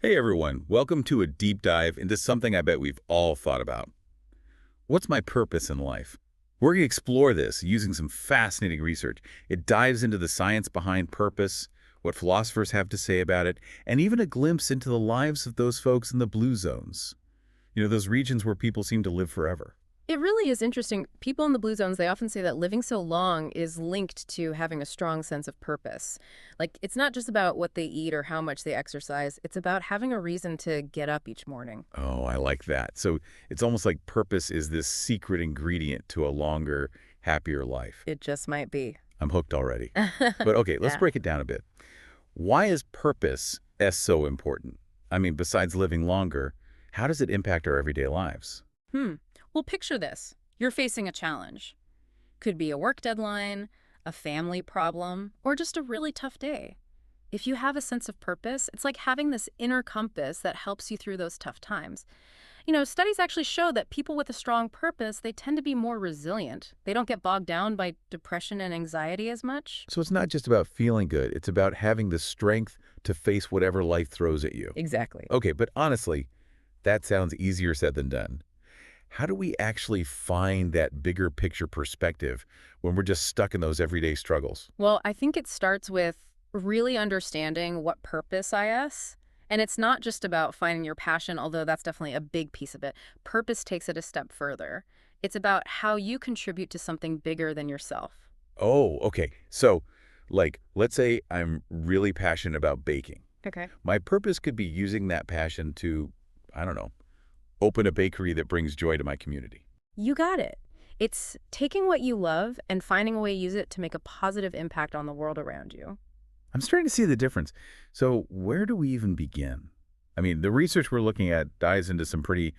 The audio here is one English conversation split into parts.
Hey everyone, welcome to a deep dive into something I bet we've all thought about. What's my purpose in life? We're going to explore this using some fascinating research. It dives into the science behind purpose, what philosophers have to say about it, and even a glimpse into the lives of those folks in the blue zones. Those regions where people seem to live forever. It really is interesting. People in the blue zones, they often say that living so long is linked to having a strong sense of purpose. Like, it's not just about what they eat or how much they exercise, it's about having a reason to get up each morning. Oh, I like that. So it's almost like purpose is this secret ingredient to a longer, happier life. It just might be. I'm hooked already. But okay, let's Yeah. break it down a bit. Why is purpose so important? I mean, besides living longer, how does it impact our everyday lives? Hmm. Well, picture this. You're facing a challenge. Could be a work deadline, a family problem, or just a really tough day. If you have a sense of purpose, it's like having this inner compass that helps you through those tough times. Studies actually show that people with a strong purpose, they tend to be more resilient. They don't get bogged down by depression and anxiety as much. So it's not just about feeling good, it's about having the strength to face whatever life throws at you. Exactly. Okay, but honestly, that sounds easier said than done. How do we actually find that bigger picture perspective when we're just stuck in those everyday struggles? Well, I think it starts with really understanding what purpose is. And it's not just about finding your passion, although that's definitely a big piece of it. Purpose takes it a step further. It's about how you contribute to something bigger than yourself. Oh, okay. So, like, let's say I'm really passionate about baking. Okay. My purpose could be using that passion to, I don't know, open a bakery that brings joy to my community. You got it. It's taking what you love and finding a way to use it to make a positive impact on the world around you. I'm starting to see the difference. So where do we even begin? I mean, the research we're looking at dives into some pretty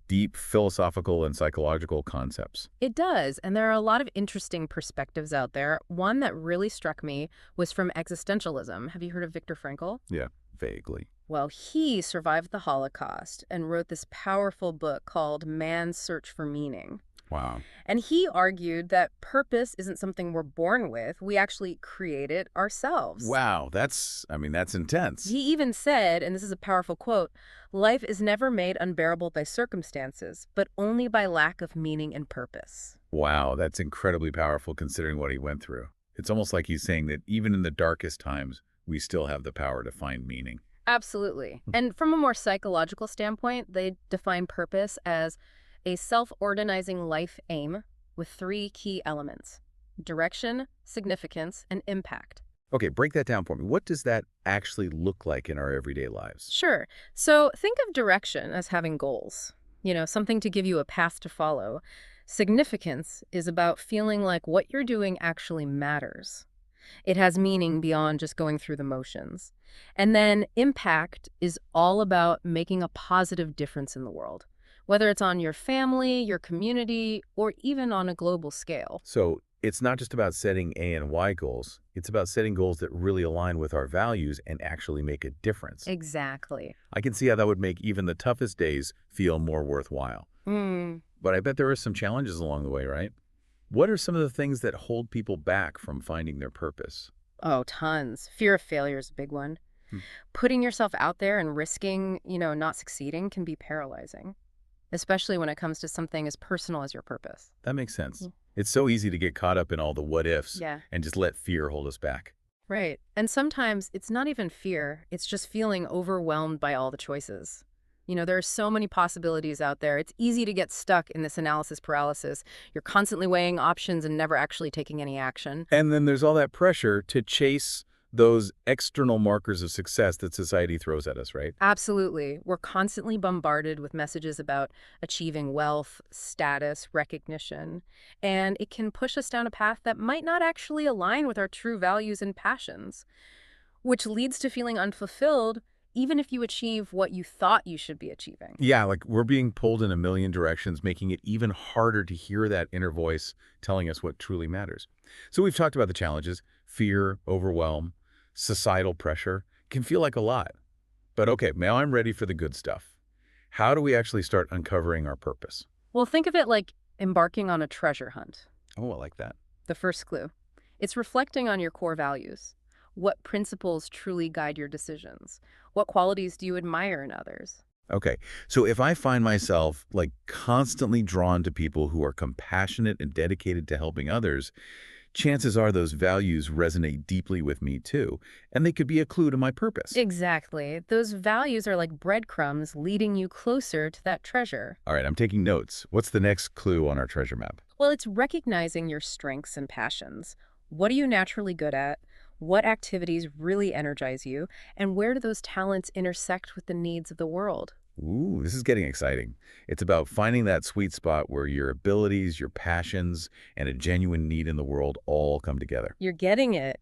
deep philosophical and psychological concepts. It does, and there are a lot of interesting perspectives out there. One that really struck me was from existentialism. Have you heard of Viktor Frankl? Yeah, vaguely. Well, he survived the Holocaust and wrote this powerful book called Man's Search for Meaning. Wow. And he argued that purpose isn't something we're born with, we actually create it ourselves. Wow, that's intense. He even said, and this is a powerful quote, life is never made unbearable by circumstances, but only by lack of meaning and purpose. Wow, that's incredibly powerful considering what he went through. It's almost like he's saying that even in the darkest times, we still have the power to find meaning. Absolutely. And from a more psychological standpoint, they define purpose as a self-organizing life aim with three key elements: direction, significance, and impact. Okay, break that down for me. What does that actually look like in our everyday lives? Sure. So think of direction as having goals, something to give you a path to follow. Significance is about feeling like what you're doing actually matters. It has meaning beyond just going through the motions. And then impact is all about making a positive difference in the world, whether it's on your family, your community, or even on a global scale. So it's not just about setting A and Y goals. It's about setting goals that really align with our values and actually make a difference. Exactly. I can see how that would make even the toughest days feel more worthwhile. Hmm. But I bet there are some challenges along the way, right? What are some of the things that hold people back from finding their purpose? Oh, tons. Fear of failure is a big one. Hmm, Putting yourself out there and risking, not succeeding can be paralyzing, especially when it comes to something as personal as your purpose. that makes sense. Mm. It's so easy to get caught up in all the what ifs Yeah. and just let fear hold us back. Right. And sometimes it's not even fear, it's just feeling overwhelmed by all the choices. There are so many possibilities out there. It's easy to get stuck in this analysis paralysis. You're constantly weighing options and never actually taking any action. And then there's all that pressure to chase those external markers of success that society throws at us, right? Absolutely. We're constantly bombarded with messages about achieving wealth, status, recognition, and it can push us down a path that might not actually align with our true values and passions, which leads to feeling unfulfilled even if you achieve what you thought you should be achieving. Yeah, like we're being pulled in a million directions, making it even harder to hear that inner voice telling us what truly matters. So we've talked about the challenges, fear, overwhelm, societal pressure can feel like a lot. But okay, now I'm ready for the good stuff. How do we actually start uncovering our purpose? Well, think of it like embarking on a treasure hunt. Oh, I like that. The first clue. It's reflecting on your core values. What principles truly guide your decisions? What qualities do you admire in others? Okay, so if I find myself like constantly drawn to people who are compassionate and dedicated to helping others, chances are those values resonate deeply with me too, and they could be a clue to my purpose. Exactly. Those values are like breadcrumbs leading you closer to that treasure. All right, I'm taking notes. What's the next clue on our treasure map? Well, it's recognizing your strengths and passions. What are you naturally good at? What activities really energize you? And where do those talents intersect with the needs of the world? Ooh, this is getting exciting. It's about finding that sweet spot where your abilities, your passions, and a genuine need in the world all come together. You're getting it.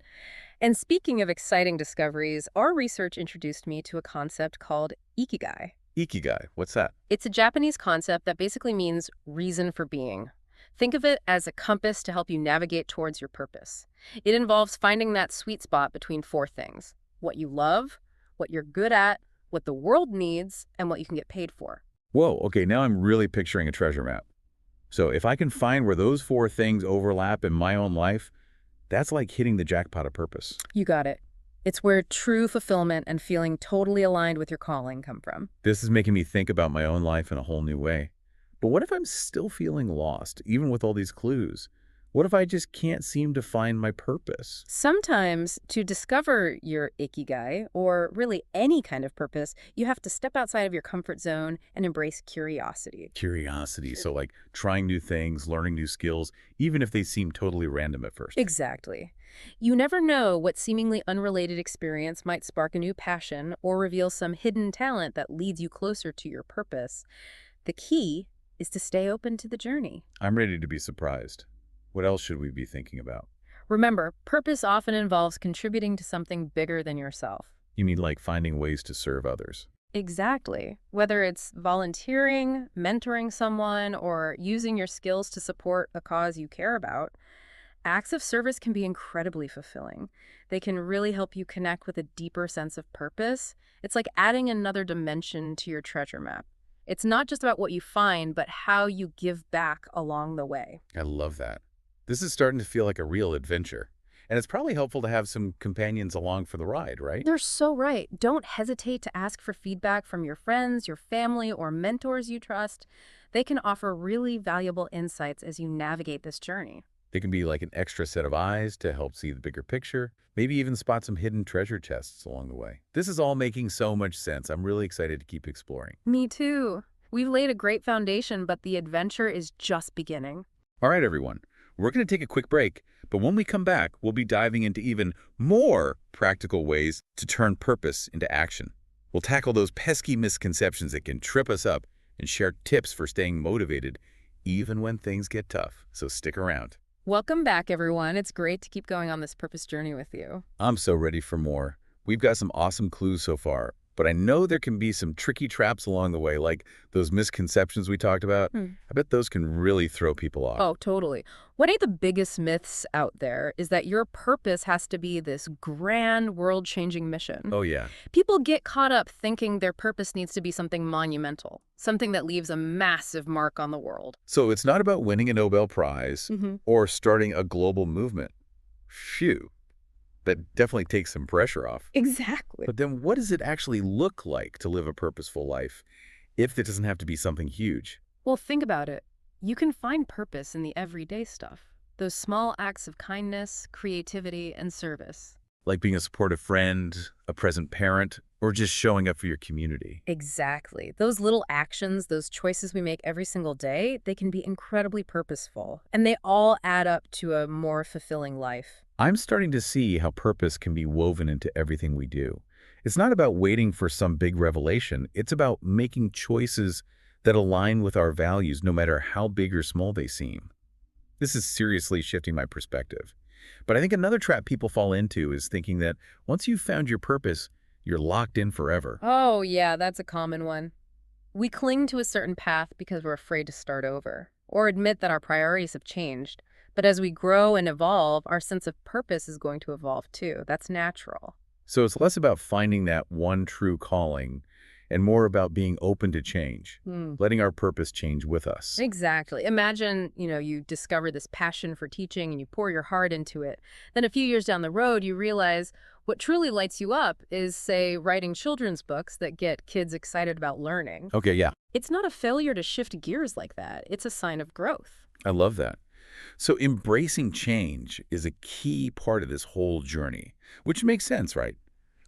And speaking of exciting discoveries, our research introduced me to a concept called ikigai. Ikigai, what's that? It's a Japanese concept that basically means reason for being. Think of it as a compass to help you navigate towards your purpose. It involves finding that sweet spot between four things: what you love, what you're good at, what the world needs, and what you can get paid for. Whoa, okay, now I'm really picturing a treasure map. So if I can find where those four things overlap in my own life, that's like hitting the jackpot of purpose. You got it. It's where true fulfillment and feeling totally aligned with your calling come from. This is making me think about my own life in a whole new way. But what if I'm still feeling lost, even with all these clues? What if I just can't seem to find my purpose? Sometimes, to discover your ikigai, or really any kind of purpose, you have to step outside of your comfort zone and embrace curiosity. Curiosity, so like trying new things, learning new skills, even if they seem totally random at first. Exactly. You never know what seemingly unrelated experience might spark a new passion or reveal some hidden talent that leads you closer to your purpose. The key is to stay open to the journey. I'm ready to be surprised. What else should we be thinking about? Remember, purpose often involves contributing to something bigger than yourself. You mean like finding ways to serve others? Exactly. Whether it's volunteering, mentoring someone, or using your skills to support a cause you care about, acts of service can be incredibly fulfilling. They can really help you connect with a deeper sense of purpose. It's like adding another dimension to your treasure map. It's not just about what you find, but how you give back along the way. I love that. This is starting to feel like a real adventure. And it's probably helpful to have some companions along for the ride, right? You're so right. Don't hesitate to ask for feedback from your friends, your family, or mentors you trust. They can offer really valuable insights as you navigate this journey. They can be like an extra set of eyes to help see the bigger picture, maybe even spot some hidden treasure chests along the way. This is all making so much sense. I'm really excited to keep exploring. Me too. We've laid a great foundation, but the adventure is just beginning. All right, everyone. We're going to take a quick break, but when we come back, we'll be diving into even more practical ways to turn purpose into action. We'll tackle those pesky misconceptions that can trip us up and share tips for staying motivated even when things get tough. So stick around. Welcome back, everyone. It's great to keep going on this purpose journey with you. I'm so ready for more. We've got some awesome clues so far, but I know there can be some tricky traps along the way, like those misconceptions we talked about. I bet those can really throw people off. Oh, totally. One of the biggest myths out there is that your purpose has to be this grand, world-changing mission. Oh, yeah. People get caught up thinking their purpose needs to be something monumental, something that leaves a massive mark on the world. So it's not about winning a Nobel Prize or starting a global movement. Phew. That definitely takes some pressure off. Exactly. But then what does it actually look like to live a purposeful life if it doesn't have to be something huge? Well, think about it. You can find purpose in the everyday stuff. Those small acts of kindness, creativity, and service. Like being a supportive friend, a present parent, or just showing up for your community. Exactly. Those little actions, those choices we make every single day, they can be incredibly purposeful. And they all add up to a more fulfilling life. I'm starting to see how purpose can be woven into everything we do. It's not about waiting for some big revelation. It's about making choices that align with our values, no matter how big or small they seem. This is seriously shifting my perspective. But I think another trap people fall into is thinking that once you've found your purpose, you're locked in forever. Oh, yeah, that's a common one. We cling to a certain path because we're afraid to start over, or admit that our priorities have changed. But as we grow and evolve, our sense of purpose is going to evolve too. That's natural. So it's less about finding that one true calling and more about being open to change, Hmm. letting our purpose change with us. Exactly. Imagine, you discover this passion for teaching and you pour your heart into it. Then a few years down the road, you realize what truly lights you up is, say, writing children's books that get kids excited about learning. Okay, yeah, It's not a failure to shift gears like that. It's a sign of growth. I love that. So embracing change is a key part of this whole journey, which makes sense, right?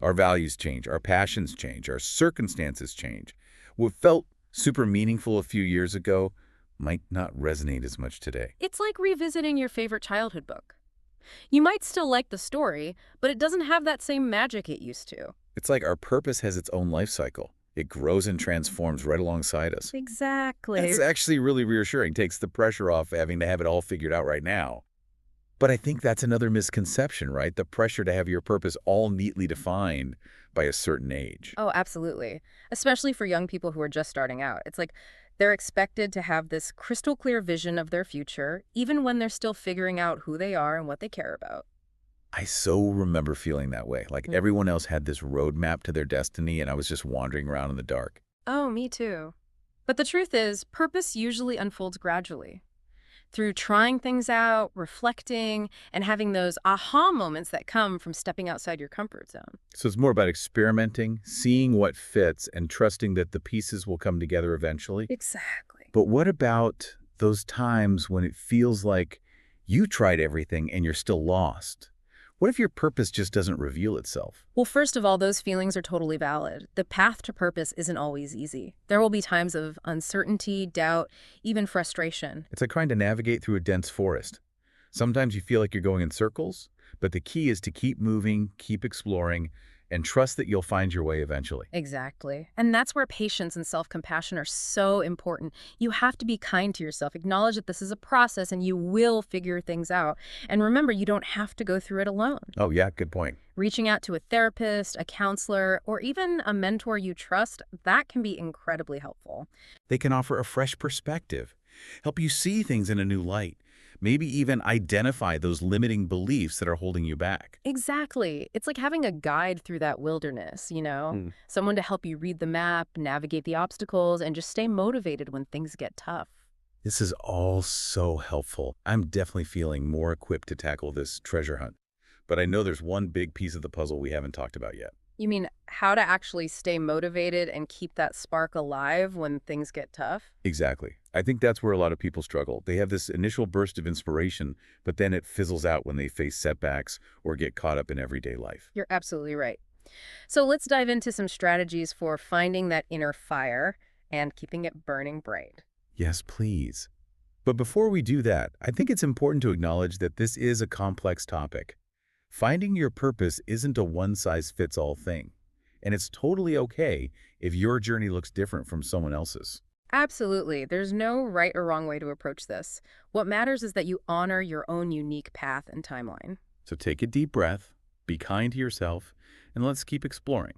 Our values change, our passions change, our circumstances change. What felt super meaningful a few years ago might not resonate as much today. It's like revisiting your favorite childhood book. You might still like the story, but it doesn't have that same magic it used to. It's like our purpose has its own life cycle. It grows and transforms right alongside us. Exactly. That's actually really reassuring. Takes the pressure off having to have it all figured out right now. But I think that's another misconception, right? The pressure to have your purpose all neatly defined by a certain age. Oh, absolutely. Especially for young people who are just starting out. It's like they're expected to have this crystal clear vision of their future, even when they're still figuring out who they are and what they care about. I so remember feeling that way. Like Mm. everyone else had this roadmap to their destiny, and I was just wandering around in the dark. Oh, me too. But the truth is, purpose usually unfolds gradually through trying things out, reflecting, and having those aha moments that come from stepping outside your comfort zone. So it's more about experimenting, seeing what fits, and trusting that the pieces will come together eventually. Exactly. But what about those times when it feels like you tried everything and you're still lost? What if your purpose just doesn't reveal itself? Well, first of all, those feelings are totally valid. The path to purpose isn't always easy. There will be times of uncertainty, doubt, even frustration. It's like trying to navigate through a dense forest. Sometimes you feel like you're going in circles, but the key is to keep moving, keep exploring, and trust that you'll find your way eventually. Exactly. And that's where patience and self-compassion are so important. You have to be kind to yourself, acknowledge that this is a process and you will figure things out. And remember, you don't have to go through it alone. Oh, yeah, good point. Reaching out to a therapist, a counselor, or even a mentor you trust, that can be incredibly helpful. They can offer a fresh perspective, help you see things in a new light, maybe even identify those limiting beliefs that are holding you back. Exactly. It's like having a guide through that wilderness. Mm. Someone to help you read the map, navigate the obstacles, and just stay motivated when things get tough. This is all so helpful. I'm definitely feeling more equipped to tackle this treasure hunt. But I know there's one big piece of the puzzle we haven't talked about yet. You mean how to actually stay motivated and keep that spark alive when things get tough? Exactly. I think that's where a lot of people struggle. They have this initial burst of inspiration, but then it fizzles out when they face setbacks or get caught up in everyday life. You're absolutely right. So let's dive into some strategies for finding that inner fire and keeping it burning bright. Yes, please. But before we do that, I think it's important to acknowledge that this is a complex topic. Finding your purpose isn't a one-size-fits-all thing, and it's totally okay if your journey looks different from someone else's. Absolutely. There's no right or wrong way to approach this. What matters is that you honor your own unique path and timeline. So take a deep breath, be kind to yourself, and let's keep exploring.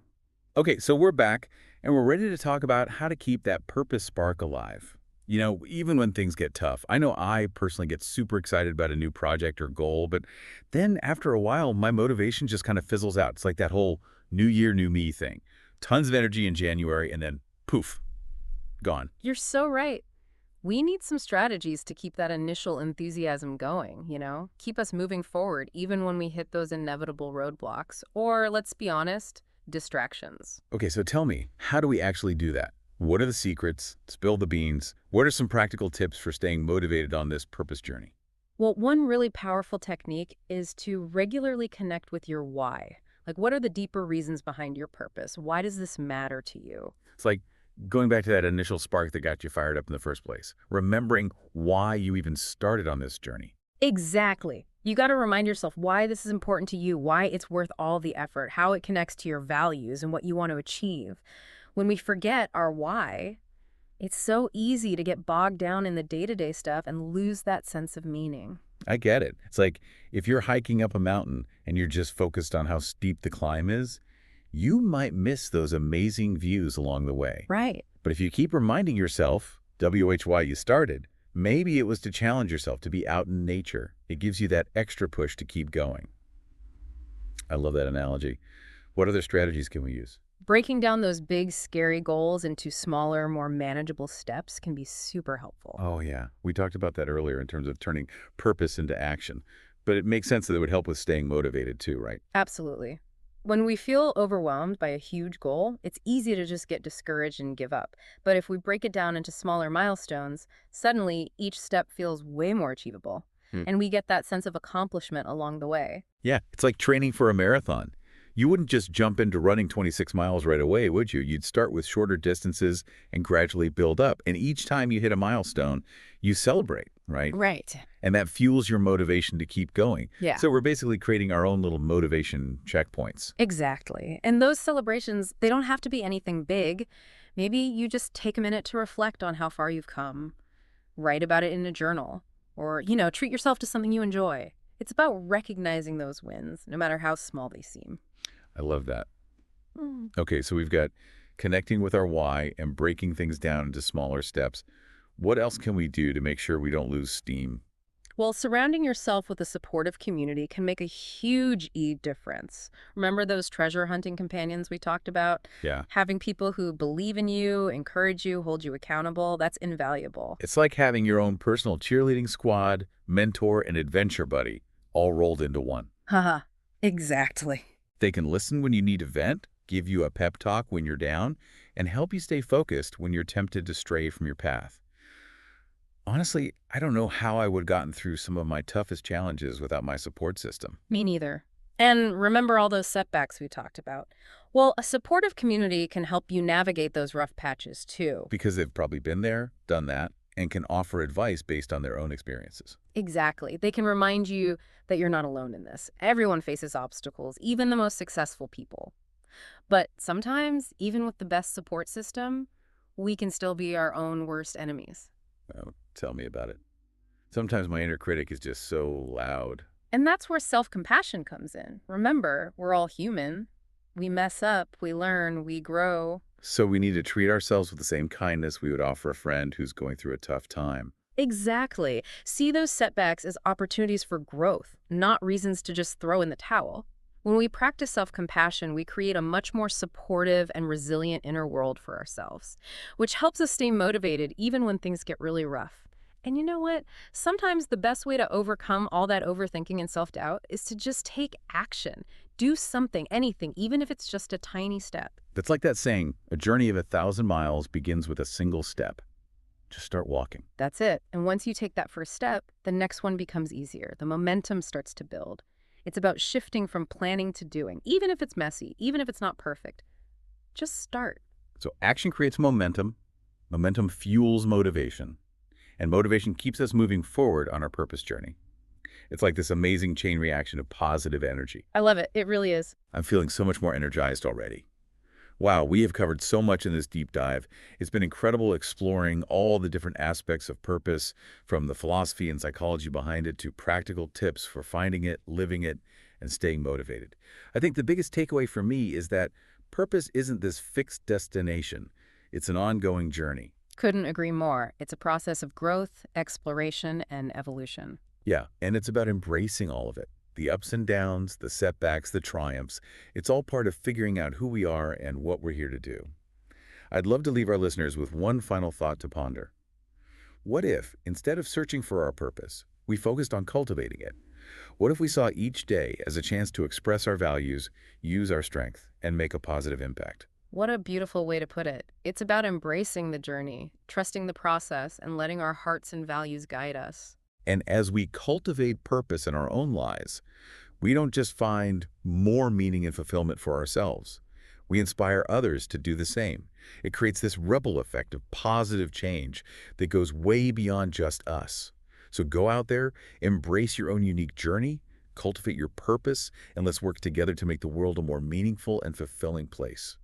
Okay, so we're back, and we're ready to talk about how to keep that purpose spark alive. You know, even when things get tough. I know I personally get super excited about a new project or goal, but then after a while, my motivation just kind of fizzles out. It's like that whole new year, new me thing. Tons of energy in January, and then poof, gone. You're so right. We need some strategies to keep that initial enthusiasm going. Keep us moving forward even when we hit those inevitable roadblocks, or let's be honest, distractions. Okay, so tell me, how do we actually do that? What are the secrets? Spill the beans. What are some practical tips for staying motivated on this purpose journey? Well, one really powerful technique is to regularly connect with your why. Like, what are the deeper reasons behind your purpose? Why does this matter to you? It's like going back to that initial spark that got you fired up in the first place. Remembering why you even started on this journey. Exactly. You got to remind yourself why this is important to you, why it's worth all the effort, how it connects to your values and what you want to achieve. When we forget our why, it's so easy to get bogged down in the day-to-day stuff and lose that sense of meaning. I get it. It's like if you're hiking up a mountain and you're just focused on how steep the climb is, you might miss those amazing views along the way. Right. But if you keep reminding yourself, why you started, maybe it was to challenge yourself to be out in nature. It gives you that extra push to keep going. I love that analogy. What other strategies can we use? Breaking down those big, scary goals into smaller, more manageable steps can be super helpful. Oh, yeah. We talked about that earlier in terms of turning purpose into action. But it makes sense that it would help with staying motivated too, right? Absolutely. When we feel overwhelmed by a huge goal, it's easy to just get discouraged and give up. But if we break it down into smaller milestones, suddenly each step feels way more achievable. Hmm. And we get that sense of accomplishment along the way. Yeah, it's like training for a marathon. You wouldn't just jump into running 26 miles right away, would you? You'd start with shorter distances and gradually build up. And each time you hit a milestone, you celebrate, right? Right. And that fuels your motivation to keep going. Yeah. So we're basically creating our own little motivation checkpoints. Exactly. And those celebrations, they don't have to be anything big. Maybe you just take a minute to reflect on how far you've come, write about it in a journal, or, treat yourself to something you enjoy. It's about recognizing those wins, no matter how small they seem. I love that. Mm. Okay, so we've got connecting with our why and breaking things down into smaller steps. What else can we do to make sure we don't lose steam? Well, surrounding yourself with a supportive community can make a huge difference. Remember those treasure hunting companions we talked about? Yeah. Having people who believe in you, encourage you, hold you accountable, that's invaluable. It's like having your own personal cheerleading squad, mentor, and adventure buddy all rolled into one. Haha, exactly. They can listen when you need to vent, give you a pep talk when you're down, and help you stay focused when you're tempted to stray from your path. Honestly, I don't know how I would have gotten through some of my toughest challenges without my support system. Me neither. And remember all those setbacks we talked about. Well, a supportive community can help you navigate those rough patches too. Because they've probably been there, done that, and can offer advice based on their own experiences. Exactly. They can remind you that you're not alone in this. Everyone faces obstacles, even the most successful people. But sometimes, even with the best support system, we can still be our own worst enemies. Oh, tell me about it. Sometimes my inner critic is just so loud. And that's where self-compassion comes in. Remember, we're all human. We mess up, we learn, we grow. So we need to treat ourselves with the same kindness we would offer a friend who's going through a tough time. Exactly. See those setbacks as opportunities for growth, not reasons to just throw in the towel. When we practice self-compassion, we create a much more supportive and resilient inner world for ourselves, which helps us stay motivated even when things get really rough. And you know what? Sometimes the best way to overcome all that overthinking and self-doubt is to just take action. Do something, anything, even if it's just a tiny step. That's like that saying, a journey of 1,000 miles begins with a single step. Just start walking. That's it. And once you take that first step, the next one becomes easier. The momentum starts to build. It's about shifting from planning to doing, even if it's messy, even if it's not perfect. Just start. So action creates momentum, momentum fuels motivation, and motivation keeps us moving forward on our purpose journey. It's like this amazing chain reaction of positive energy. I love it. It really is. I'm feeling so much more energized already. Wow, we have covered so much in this deep dive. It's been incredible exploring all the different aspects of purpose, from the philosophy and psychology behind it to practical tips for finding it, living it, and staying motivated. I think the biggest takeaway for me is that purpose isn't this fixed destination. It's an ongoing journey. Couldn't agree more. It's a process of growth, exploration, and evolution. Yeah, and it's about embracing all of it. The ups and downs, the setbacks, the triumphs. It's all part of figuring out who we are and what we're here to do. I'd love to leave our listeners with one final thought to ponder. What if, instead of searching for our purpose, we focused on cultivating it? What if we saw each day as a chance to express our values, use our strength, and make a positive impact? What a beautiful way to put it. It's about embracing the journey, trusting the process, and letting our hearts and values guide us. And as we cultivate purpose in our own lives, we don't just find more meaning and fulfillment for ourselves. We inspire others to do the same. It creates this ripple effect of positive change that goes way beyond just us. So go out there, embrace your own unique journey, cultivate your purpose, and let's work together to make the world a more meaningful and fulfilling place.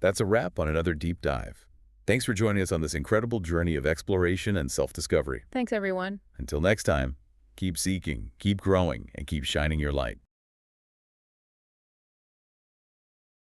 That's a wrap on another deep dive. Thanks for joining us on this incredible journey of exploration and self-discovery. Thanks, everyone. Until next time, keep seeking, keep growing, and keep shining your light.